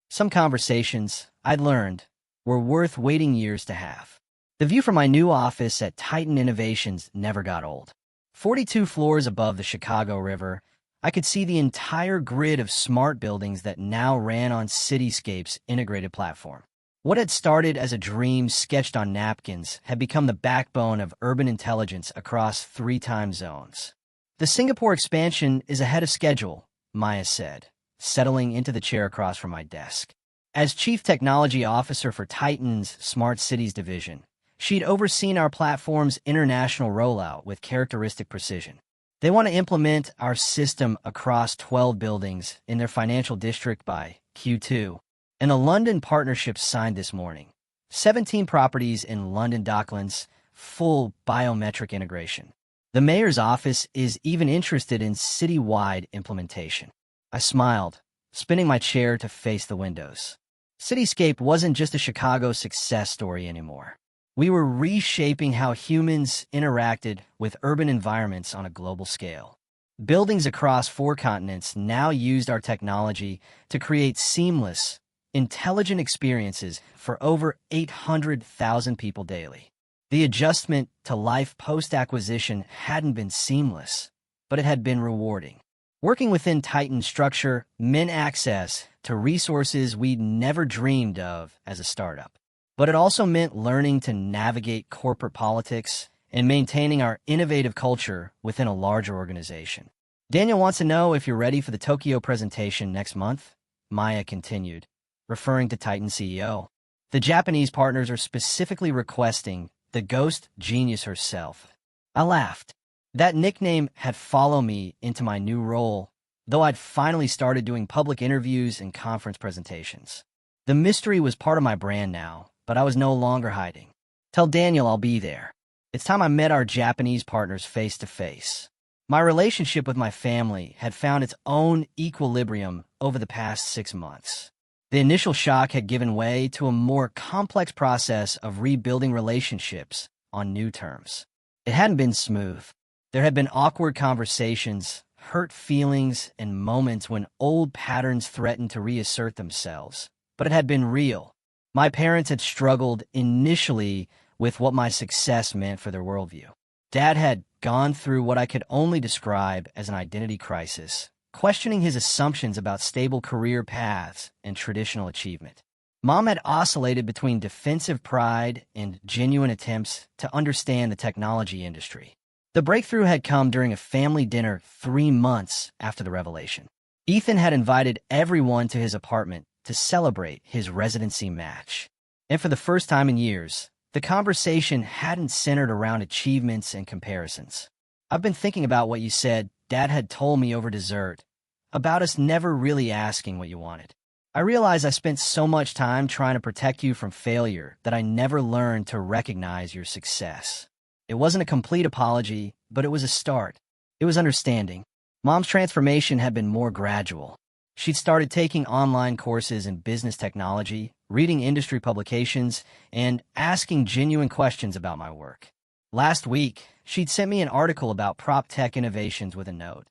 Some conversations, I'd learned, were worth waiting years to have. The view from my new office at Titan Innovations never got old. 42 floors above the Chicago River, I could see the entire grid of smart buildings that now ran on Cityscape's integrated platform. What had started as a dream sketched on napkins had become the backbone of urban intelligence across 3 time zones. The Singapore expansion is ahead of schedule, Maya said, settling into the chair across from my desk. As Chief Technology Officer for Titan's Smart Cities division, she'd overseen our platform's international rollout with characteristic precision. They want to implement our system across 12 buildings in their financial district by Q2. And the London partnership signed this morning. 17 properties in London Docklands, full biometric integration. The mayor's office is even interested in city-wide implementation. I smiled, spinning my chair to face the windows. Cityscape wasn't just a Chicago success story anymore. We were reshaping how humans interacted with urban environments on a global scale. Buildings across 4 continents now used our technology to create seamless, intelligent experiences for over 800,000 people daily. The adjustment to life post-acquisition hadn't been seamless, but it had been rewarding. Working within Titan's structure meant access to resources we'd never dreamed of as a startup. But it also meant learning to navigate corporate politics and maintaining our innovative culture within a larger organization. Daniel wants to know if you're ready for the Tokyo presentation next month, Maya continued, referring to Titan CEO. The Japanese partners are specifically requesting the ghost genius herself. I laughed. That nickname had followed me into my new role, though I'd finally started doing public interviews and conference presentations. The mystery was part of my brand now, but I was no longer hiding. Tell Daniel I'll be there. It's time I met our Japanese partners face to face. My relationship with my family had found its own equilibrium over the past 6 months. The initial shock had given way to a more complex process of rebuilding relationships on new terms. It hadn't been smooth. There had been awkward conversations, hurt feelings, and moments when old patterns threatened to reassert themselves. But it had been real. My parents had struggled initially with what my success meant for their worldview. Dad had gone through what I could only describe as an identity crisis, questioning his assumptions about stable career paths and traditional achievement. Mom had oscillated between defensive pride and genuine attempts to understand the technology industry. The breakthrough had come during a family dinner 3 months after the revelation. Ethan had invited everyone to his apartment to celebrate his residency match. And for the first time in years, the conversation hadn't centered around achievements and comparisons. I've been thinking about what you said Dad had told me over dessert, about us never really asking what you wanted. I realize I spent so much time trying to protect you from failure that I never learned to recognize your success. It wasn't a complete apology, but it was a start. It was understanding. Mom's transformation had been more gradual. She'd started taking online courses in business technology, reading industry publications, and asking genuine questions about my work. Last week, she'd sent me an article about prop tech innovations with a note.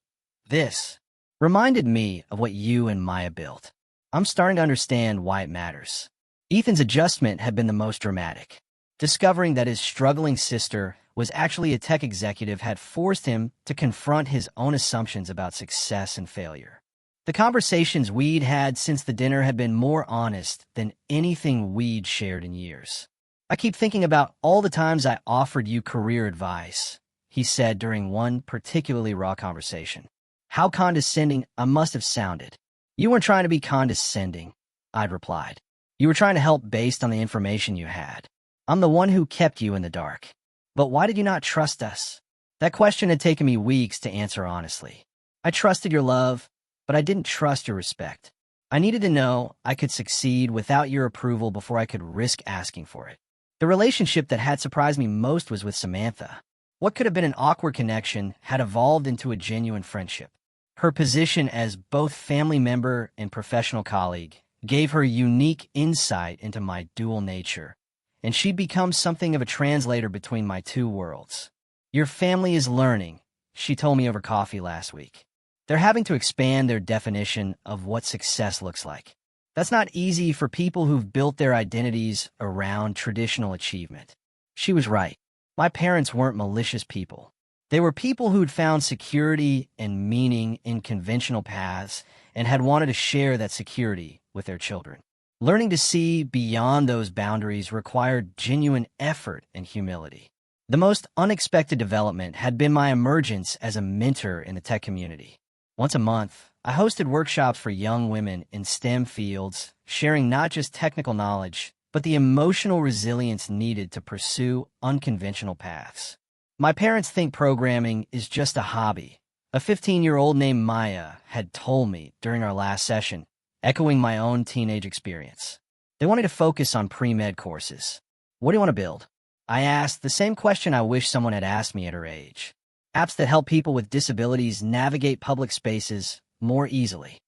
This reminded me of what you and Maya built. I'm starting to understand why it matters. Ethan's adjustment had been the most dramatic. Discovering that his struggling sister was actually a tech executive had forced him to confront his own assumptions about success and failure. The conversations we'd had since the dinner had been more honest than anything we'd shared in years. I keep thinking about all the times I offered you career advice, he said during one particularly raw conversation. How condescending I must have sounded. You weren't trying to be condescending, I'd replied. You were trying to help based on the information you had. I'm the one who kept you in the dark. But why did you not trust us? That question had taken me weeks to answer honestly. I trusted your love, but I didn't trust your respect. I needed to know I could succeed without your approval before I could risk asking for it. The relationship that had surprised me most was with Samantha. What could have been an awkward connection had evolved into a genuine friendship. Her position as both family member and professional colleague gave her unique insight into my dual nature, and she'd become something of a translator between my two worlds. Your family is learning, she told me over coffee last week. They're having to expand their definition of what success looks like. That's not easy for people who've built their identities around traditional achievement. She was right. My parents weren't malicious people. They were people who'd found security and meaning in conventional paths and had wanted to share that security with their children. Learning to see beyond those boundaries required genuine effort and humility. The most unexpected development had been my emergence as a mentor in the tech community. Once a month, I hosted workshops for young women in STEM fields, sharing not just technical knowledge, but the emotional resilience needed to pursue unconventional paths. My parents think programming is just a hobby. A 15-year-old named Maya had told me during our last session, echoing my own teenage experience. They wanted to focus on pre-med courses. What do you want to build? I asked the same question I wish someone had asked me at her age. Apps that help people with disabilities navigate public spaces more easily.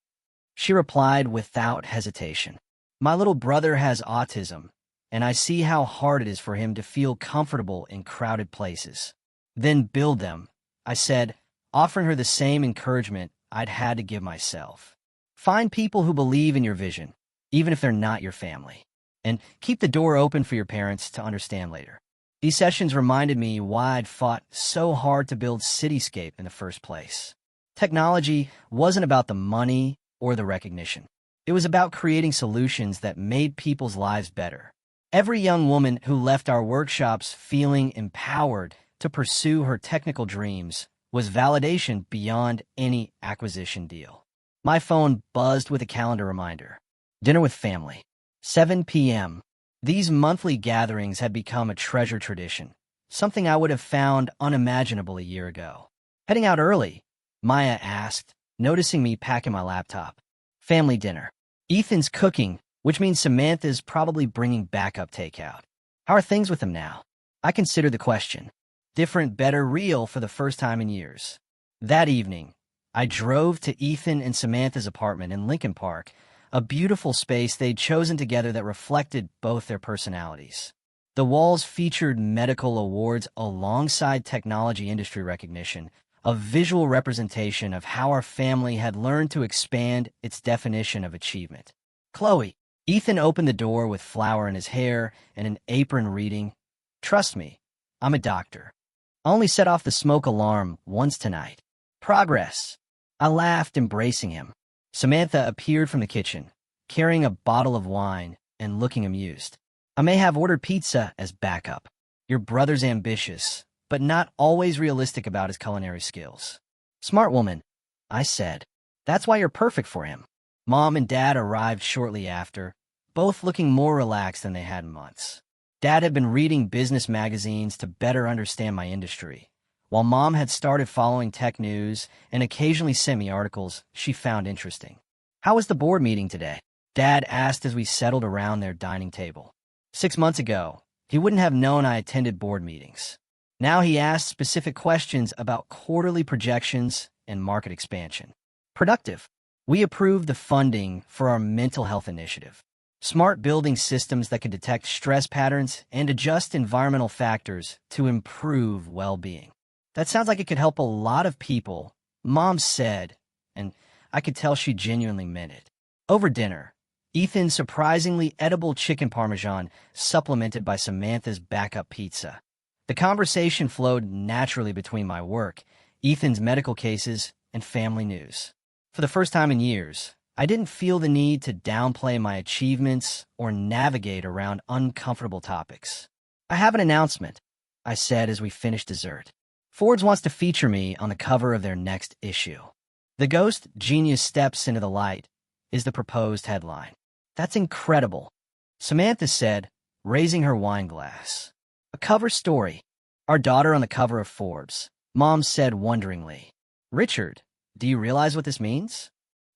She replied without hesitation. My little brother has autism, and I see how hard it is for him to feel comfortable in crowded places. Then build them, I said, offering her the same encouragement I'd had to give myself. Find people who believe in your vision, even if they're not your family. And keep the door open for your parents to understand later. These sessions reminded me why I'd fought so hard to build Cityscape in the first place. Technology wasn't about the money or the recognition. It was about creating solutions that made people's lives better. Every young woman who left our workshops feeling empowered to pursue her technical dreams was validation beyond any acquisition deal. My phone buzzed with a calendar reminder. Dinner with family. 7 p.m. These monthly gatherings had become a treasured tradition, something I would have found unimaginable a year ago. Heading out early, Maya asked, noticing me packing my laptop. Family dinner. Ethan's cooking, which means Samantha's probably bringing backup takeout. How are things with him now? I considered the question. Different, better, real for the first time in years. That evening, I drove to Ethan and Samantha's apartment in Lincoln Park, a beautiful space they'd chosen together that reflected both their personalities. The walls featured medical awards alongside technology industry recognition, a visual representation of how our family had learned to expand its definition of achievement. Chloe. Ethan opened the door with flour in his hair and an apron reading, "Trust me, I'm a doctor. I only set off the smoke alarm once tonight." Progress. I laughed, embracing him. Samantha appeared from the kitchen, carrying a bottle of wine and looking amused. "I may have ordered pizza as backup. Your brother's ambitious, but not always realistic about his culinary skills." "Smart woman," I said. "That's why you're perfect for him." Mom and Dad arrived shortly after, both looking more relaxed than they had in months. Dad had been reading business magazines to better understand my industry, while Mom had started following tech news and occasionally sent me articles she found interesting. "How was the board meeting today?" Dad asked as we settled around their dining table. 6 months ago, he wouldn't have known I attended board meetings. Now he asked specific questions about quarterly projections and market expansion. "Productive. We approved the funding for our mental health initiative. Smart building systems that can detect stress patterns and adjust environmental factors to improve well-being." "That sounds like it could help a lot of people," Mom said, and I could tell she genuinely meant it. Over dinner, Ethan's surprisingly edible chicken parmesan supplemented by Samantha's backup pizza. The conversation flowed naturally between my work, Ethan's medical cases, and family news. For the first time in years, I didn't feel the need to downplay my achievements or navigate around uncomfortable topics. "I have an announcement," I said as we finished dessert. "Forbes wants to feature me on the cover of their next issue. 'The Ghost Genius Steps into the Light' is the proposed headline." "That's incredible," Samantha said, raising her wine glass. "A cover story. Our daughter on the cover of Forbes," Mom said wonderingly. "Richard, do you realize what this means?"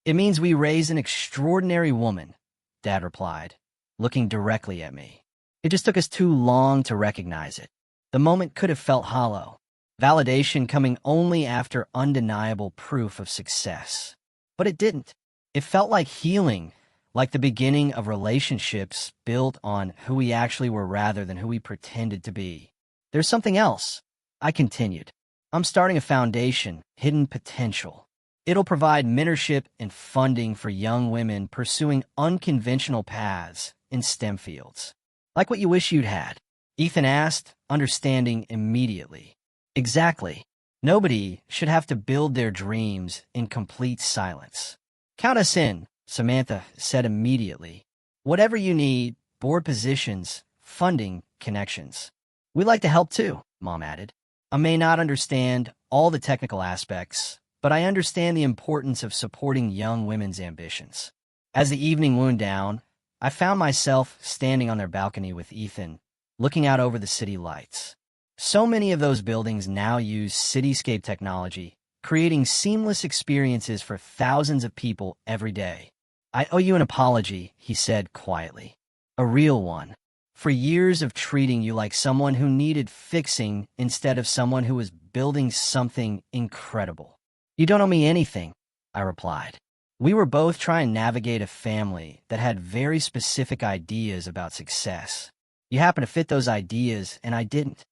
"It means we raised an extraordinary woman," Dad replied, looking directly at me. "It just took us too long to recognize it. The moment could have felt hollow, validation coming only after undeniable proof of success. But it didn't. It felt like healing, like the beginning of relationships built on who we actually were rather than who we pretended to be." "There's something else," I continued. "I'm starting a foundation, Hidden Potential. It'll provide mentorship and funding for young women pursuing unconventional paths in STEM fields." "Like what you wish you'd had?" Ethan asked, understanding immediately. "Exactly. Nobody should have to build their dreams in complete silence." "Count us in," Samantha said immediately. "Whatever you need, board positions, funding, connections. We'd like to help too," Mom added. "I may not understand all the technical aspects, but I understand the importance of supporting young women's ambitions." As the evening wound down, I found myself standing on their balcony with Ethan, looking out over the city lights. So many of those buildings now use cityscape technology, creating seamless experiences for thousands of people every day. "I owe you an apology," he said quietly. "A real one. For years of treating you like someone who needed fixing instead of someone who was building something incredible." "You don't owe me anything," I replied. We were both trying to navigate a family that had very specific ideas about success. You happen to fit those ideas, and I didn't.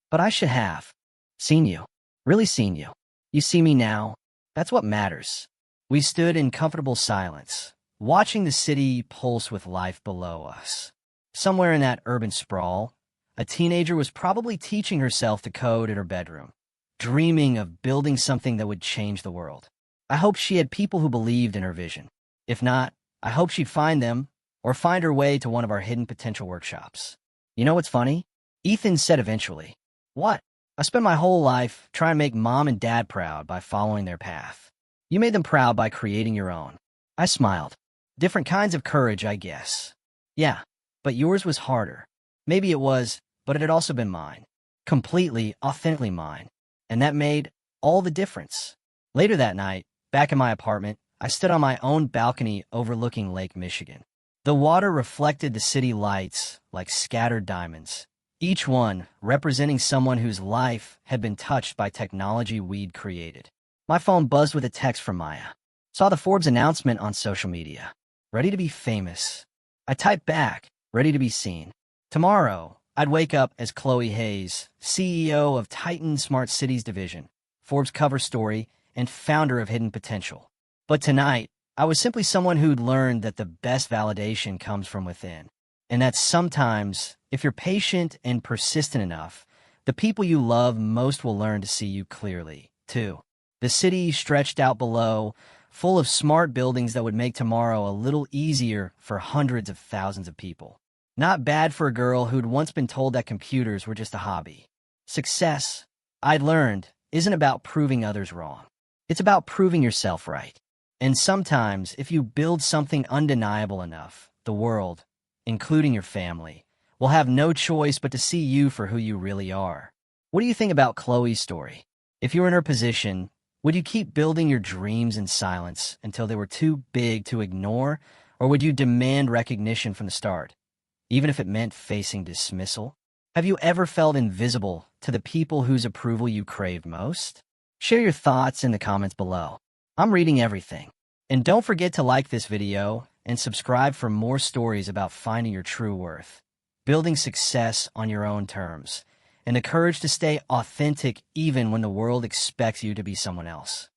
But I should have. Seen you. Really seen you. You see me now. That's what matters. We stood in comfortable silence, watching the city pulse with life below us. Somewhere in that urban sprawl, a teenager was probably teaching herself to code in her bedroom, dreaming of building something that would change the world. I hoped she had people who believed in her vision. If not, I hoped she'd find them or find her way to one of our hidden potential workshops. "You know what's funny?" Ethan said eventually. "What?" "I spent my whole life trying to make Mom and Dad proud by following their path. You made them proud by creating your own." I smiled. "Different kinds of courage, I guess." "Yeah, but yours was harder. Maybe it was, but it had also been mine. Completely, authentically mine. And that made all the difference." Later that night, back in my apartment, I stood on my own balcony overlooking Lake Michigan. The water reflected the city lights like scattered diamonds, each one representing someone whose life had been touched by technology we'd created. My phone buzzed with a text from Maya. Saw the Forbes announcement on social media. Ready to be famous. I typed back, ready to be seen. Tomorrow, I'd wake up as Chloe Hayes, CEO of Titan Smart Cities Division, Forbes cover story, and founder of Hidden Potential. But tonight, I was simply someone who'd learned that the best validation comes from within. And that sometimes, if you're patient and persistent enough, the people you love most will learn to see you clearly, too. The city stretched out below, full of smart buildings that would make tomorrow a little easier for hundreds of thousands of people. Not bad for a girl who'd once been told that computers were just a hobby. Success, I'd learned, isn't about proving others wrong. It's about proving yourself right. And sometimes, if you build something undeniable enough, the world, including your family, will have no choice but to see you for who you really are. What do you think about Chloe's story? If you were in her position, would you keep building your dreams in silence until they were too big to ignore, or would you demand recognition from the start, even if it meant facing dismissal? Have you ever felt invisible to the people whose approval you craved most? Share your thoughts in the comments below. I'm reading everything. And don't forget to like this video and subscribe for more stories about finding your true worth, building success on your own terms, and the courage to stay authentic even when the world expects you to be someone else.